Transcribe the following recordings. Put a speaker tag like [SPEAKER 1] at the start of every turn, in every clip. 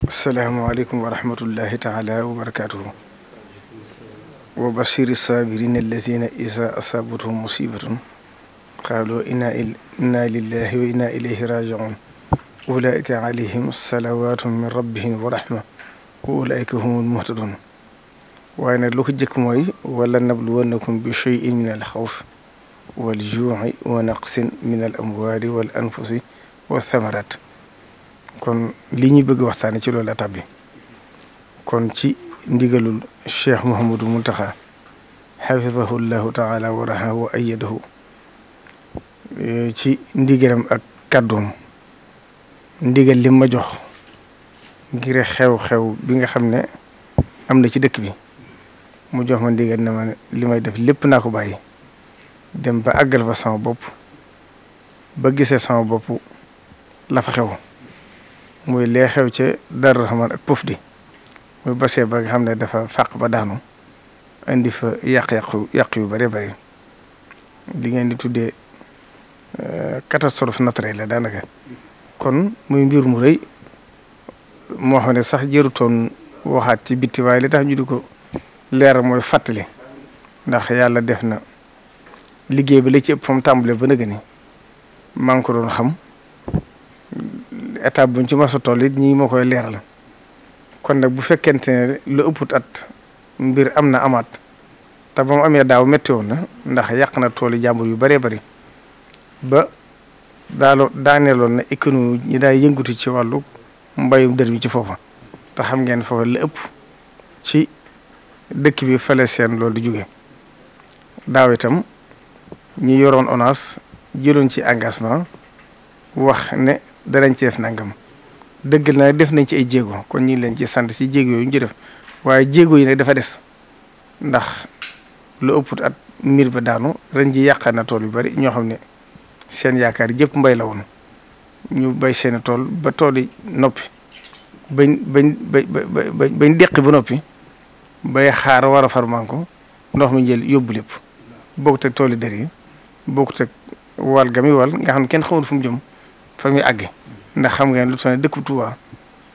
[SPEAKER 1] asalaamaaleykum wa rahmatullahi taala wa barakaatuhu. wa bashiri saabirina allazina isa asabatuhum musibatun qaalu inna lillahi wa inna ilayhi rajiun ulaika alayhim salawatun min rabbihim wa rahma wa ulaika humul muhtadun. waaye nag lu ko jëkk mooy wala nabluwannakum bi shay'in min al xawf wal juu'i wa naqsin min al amwali wal anfusi wa thamarat. kon li ñuy bëgg waxtaane ci loolu la tàbbi kon ci ndigalul cheikh Mouhamadou Mountakha xafidahu llahu taala wa rahahu wa ayyadahu ci ndigalam ak kàddoom ndigal li ma jox ngir xew-xew bi nga xam ne am na ci dëkk bi mu jox ma ndigal ne ma li may def lépp naa ko bàyyi dem ba àggal fa sama bopp ba gisee sama bopp la fa xew muy lee xew ca Darou Rahman ak Pof di muy basee ba nga xam ne dafa fàq ba daanu indi fa yàq yu bare bari li ngeen di tuddee catastrophe naturelle la daanaka. kon muy mbir mu rëy moo xam ne sax jërutoon waxaat ci bitti waaye li tax ñu di ko leer mooy fàttali ndax yàlla def na liggéey bi la ci ëpp fa mu tàmbalee ba nëgë ni maa ngi ko doon xam. étape buñ ci mos a toll it ñii moo koy leeral kon nag bu fekkente ne lu ëpput at mbir am na amaat te ba mu amee daaw métti woon na ndax yàq na toolu jàmbur yu bëree bëri ba daaneeloon na économie ñi daay yëngatu ci wàllu mbayum dër bi ci foofa te xam ngeen foofa la ëpp ci dëkk bi fale seen loolu di jóge daaw itam ñi yoroon ONAS jëloon ci engagement wax ne danañ ci def nangam dëgg na def nañ ci ay jéego kon ñu ngi leen ci sant ci jéego yooyu ñu ci def waaye jéego yi nag dafa des ndax lu ëpp at mbir ba daanu ren ji yàq na tool yu bari ñoo xam ne seen yaakaar yëpp mbay la woon ñu bay seen tool ba tool yi noppi bañ deqi ba noppi bay xaar war a farmanko ndox mi jël yóbbu lépp bokkut ak tool yi dër yi bokkut ak wal gami wal nga xam ne kenn xamul fu mu jëm. fa muy àgg ndax xam ngeen lu tax dëkk Touba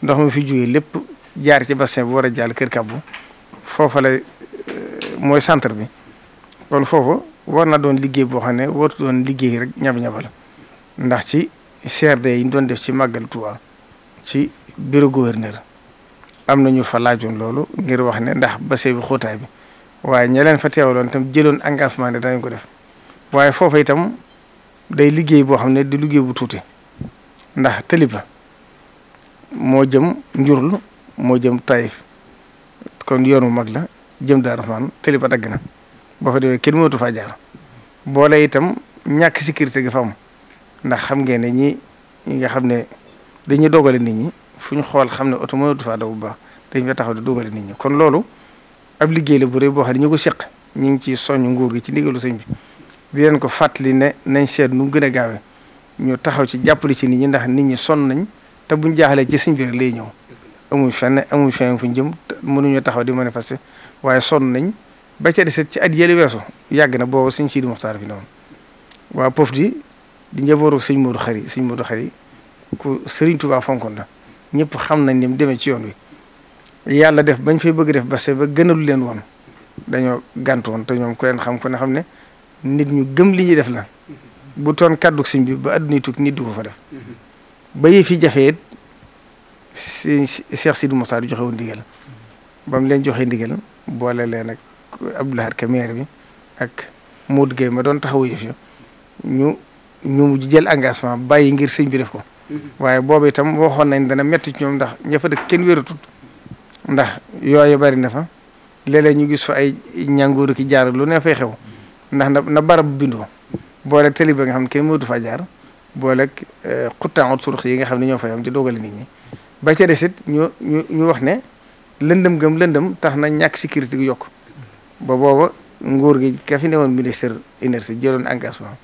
[SPEAKER 1] ndox mi fi jógee lépp jaar ci bassin bu war a jàll Kër Kabbu foofa la mooy centre bi kon foofu war na doon liggéey boo xam ne wartu doon liggéey rek ñab-ñabal ndax ci CRD yi ñu doon def ci màggal Touba ci bureau gouverneur am na ñu fa laajoon loolu ngir wax ne ndax bassin bi xóotaay bi waaye ña leen fa teewaloon itam jëloon engagement ne danañ ko def waaye foofa itam day liggéey boo xam ne di liggéey bu tuuti. ndax tëliba moo jëm njurul moo jëm Taïf kon yoonu mag la jëm Darou Rahman tëliba dagg na boo fa demee kenn mënatu faa jaar boole itam ñàkk sécurité gi fa am ndax xam ngeen ne ñi nga xam ne dañuy dogale nit ñi fu ñu xool xam ne oto mënatu faa daw bu baax dañ fa taxaw di dogale nit ñi kon loolu ab liggéey la bu rëy boo xam ne ñu ko seq ñu ngi ci soññ nguur gi ci ndigalu sëñ bi di leen ko fàttali ne nañ seet nu mu gën a gaawee ñu taxaw ci jàppale ci nit ñi ndax nit ñi sonn nañ te buñ jaaxalee ci sëñ bi rek lay ñëw amuñ fenn fu ñu jëm mënuñoo taxaw di manifester waaye sonn nañ ba ca deset ci at yële weesu yàgg na boobu sëñ Sidi Muxtaar fi ne woon waa Pof di njabooru sëñ Modou Khari ku Sëriñ Tuubaa fonkoon la ñëpp xam nañ ni mu demee ci yoon wi yàlla def bañ fay bëgg def bassin ba gënalu leen woon dañoo gàntu woon te ñoom ku leen xam ku ne xam ne nit ñu gëm li ñuy def la bu toon kàddu sëñ bi ba àdduna tukki nit du ko fa def ba yëf yi jafee it Cheikh Sidi Mokhtar joxe woon ndigal ba mu leen joxe ndigal boole leen ak Abdoulaye Ka maire bi ak Modou Gueye ma doon taxawu yëf yi ñu jël engagement bàyyi ngir sëñ bi def ko waaye boobu itam waxoon nañ dana metti ci ñoom ndax ña fa dëkk kenn wératut ndax yooyu bari na fa léeg-léeg ñu gis fa ay ñàngóoru ki jaar lu ne fay xew ndax na barab bindoo booleeg tali ba nga xam ne kenn mënatu faa jaar booleeg xuttaan surux yi nga xam ne ñoo fay am ci dogale nit ñi ba ca des it ñu wax ne lëndëm gëm lëndëm tax na ñàkk sécurité gu yokk ba booba nguur gi ka fi newoon ministère énergie jëloon engagement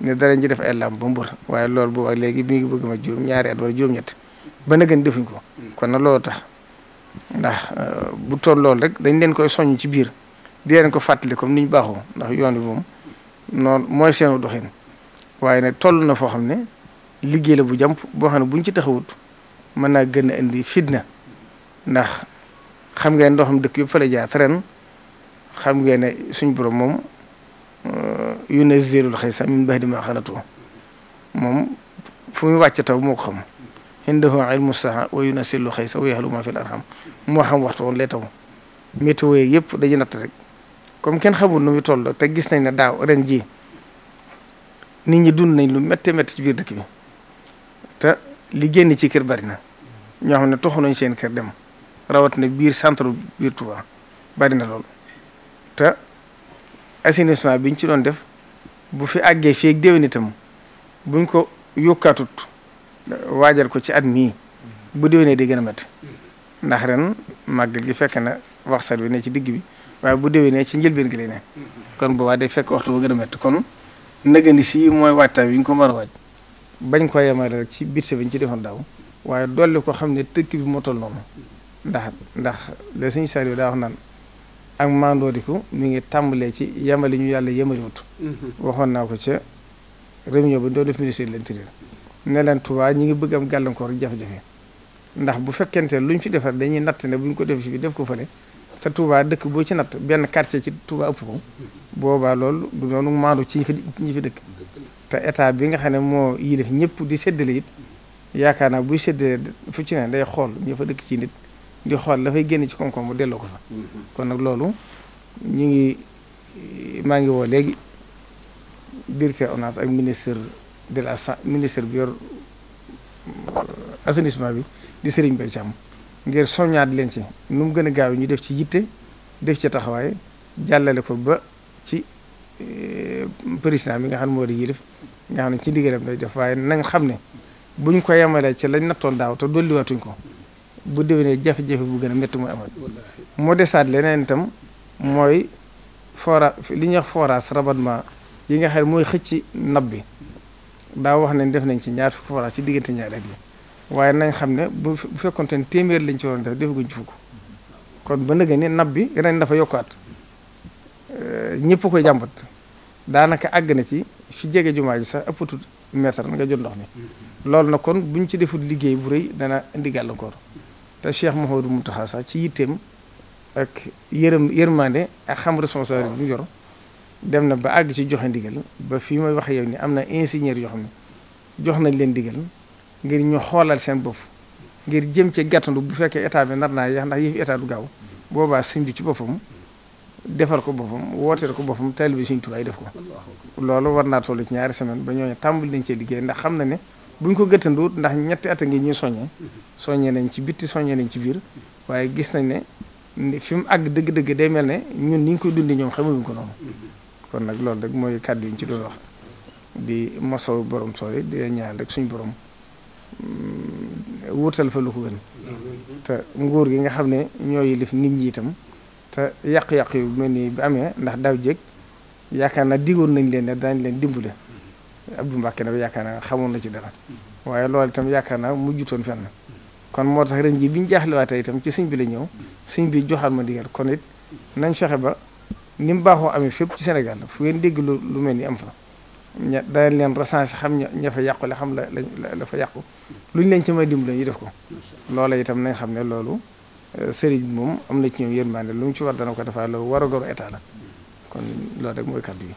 [SPEAKER 1] ne danañ ci def ay làmp ba mbër waaye loolu boobu ak léegi bi ngi bëgg ma ñaari at wala juróom-ñett ba na gën defuñ ko kon nag loolu tax ndax bu toll loolu rek dañ leen koy soññ ci biir di leen ko fàttali comme ni ñu baaxoo ndax yoon wi moom noonu mooy seenu doxin waaye nag toll na foo xam ne liggéey la bu jàmp boo xam ne buñ ci taxawut mën naa gën a indi fitna ndax xam ngeen ndoxam dëkk yëpp fa la jaar ren xam ngeen ne suñ borom moom yunazzilul ghaytha min ba'di ma qanatu moom fu muy wàcc taw moo ko xam indahu ilmu saa wa yunazzilul ghaytha wa ya'lamu ma fil arham moo xam waxtu woon lay taw météo yëpp dañuy natt rek comme kenn xamul nu muy toll te gis nañ ne daaw ren ji nit ñi dund nañ lu méttee métti ci biir dëkk bi te li génn ci kër bari na ñoo xam ne toxu nañ seen kër dem rawatina biir centre biir Touba bari na lool te assainissement biñ ci doon def bu fi àggee fii ak déwén itam buñ ko yokkaatut waajal ko ci at mii bu déwénee di gën a métti ndax ren màggal gi fekk na waxsat bi ne ci digg bi waaye bu déwénee ci njëlbeen gi lay ne kon boobaa day fekk waxtu ba gën a métti kon nëgëni si mooy waajtaay bi ñu ko mën a waaj bañ ko yemale rek ci budget bi ñu ci defoon daaw waaye dolli ko xam ne tëkk bi moo toll noonu ndax le suñu sar yi daa wax naan ak mandoodiku mi ngi tàmbalee ci yemali ñu yàlla yemaliwut waxoon naa ko ca réunion bi doo def ministère de l'Intérieur ne leen Touba ñi ngi bëgg am gàllankoor jafe-jafe ndax bu fekkente luñ fi defar dañuy natt ne buñ ko def fi def ko fële te Touba dëkk boo ci natt benn quartier ci Touba ëpp ko boobaa loolu du noonu maandu ci ñi fi dëkk te état bi nga xam ne moo yilif ñëpp di séddale it yaakaar naa buy séddale fu ci ne day xool ñi fa dëkk ci nit di xool dafay génn ci koom-koom bu delloo ko fa kon nag loolu maa ngi woo léegi directeur ONAS ak ministre de la ministre bi yor assainissement bi di Serigne Mbaye Thiam ngir soññaat leen ci nu mu gën a gaaw ñu def ci yitte def ci taxawaay jàllale ko ba ci président bi nga xam ne moo di yilif nga xam ne ci ndigalam day def waaye nañ xam ne buñ ko yemalee ci lañ nattoon daaw te dolliwaatuñ ko bu déwénee jafe-jafe bu gën a métti muy amal moo desaat leneen itam mooy li ñuy wax forage rabattement yi nga xam ne mooy xëcc nab bi daa wax ne def nañ ci ñaar fukki forage ci diggante ñaari at yi waaye nañ xam ne bu fekkonte ne téeméer lañ ci waroon def defaguñ ci fukk kon ba nëgë ni nab bi ren dafa yokkaat ñëpp koy jàmbat daanaka àgg na ci fi jege jumaa ji sax ëppatut mètre nga jot ndox mi loolu nag kon buñ ci deful liggéey bu rëy dana indi gàllankoor te Cheikh Mouhamadou Mountakha sax ci yitteem ak yërmande ak xam responsabilité bi mu yor dem na ba àgg ci joxe ndigal ba fii may wax yow ni am na ingénieur yoo xam ne jox nañ leen ndigal ngir ñu xoolal seen bopp ngir jëm ci gàttandu bu fekkee état bi nar naa yeex ndax yëf état du gaaw boobaa sëñ bi ci boppam defal ko boppam wooteel ko boppam taalibe Sëñ Tuubaa def ko loolu war naa toll ci ñaari semaine ba ñooñu tàmbali nañ cee liggéey ndax xam na ne buñ ko gëttanduwut ndax ñetti at a ngi ñuy soññee nañ ci bitti soññee nañ ci biir waaye gis nañ ne fi mu àgg dëgg-dëgg day mel ne ñun ni ñu koy dundee ñoom xamuñu ko noonu kon nag loolu rek mooy kàddu yi ñu ci doon wax di mosaw borom tool yi di ñaan rek suñu borom wutal fa lu ko gën te nguur gi nga xam ne ñoo yilif nit ñi itam te yàq-yàq yu mel ni bi amee ndax daaw jéeg yaakaar naa digoon nañ leen ne daañ leen dimbale Abdou Mbacke nag yaakaar naa xamoon na ci dara waaye loolu itam yaakaar naa mujjutoon fenn kon moo tax ren ji bi ñu jaaxlewaatee itam ci sëñ bi la ñëw sëñ bi joxaat ma digal kon it nañ fexe ba ni mu baaxoo amee fépp ci Sénégal fu ngeen dégg lu mel ni am fa danañ leen recensé xam ña fa yàqule xam la fa yàqu luñ leen ci may dimbale ñu def ko loola itam nañ xam ne loolu sëriñ bi moom am na ci ñoom yërmande lu mu ci war dana ko defaa loolu war a goru état la kon loolu rek mooy kàddu yi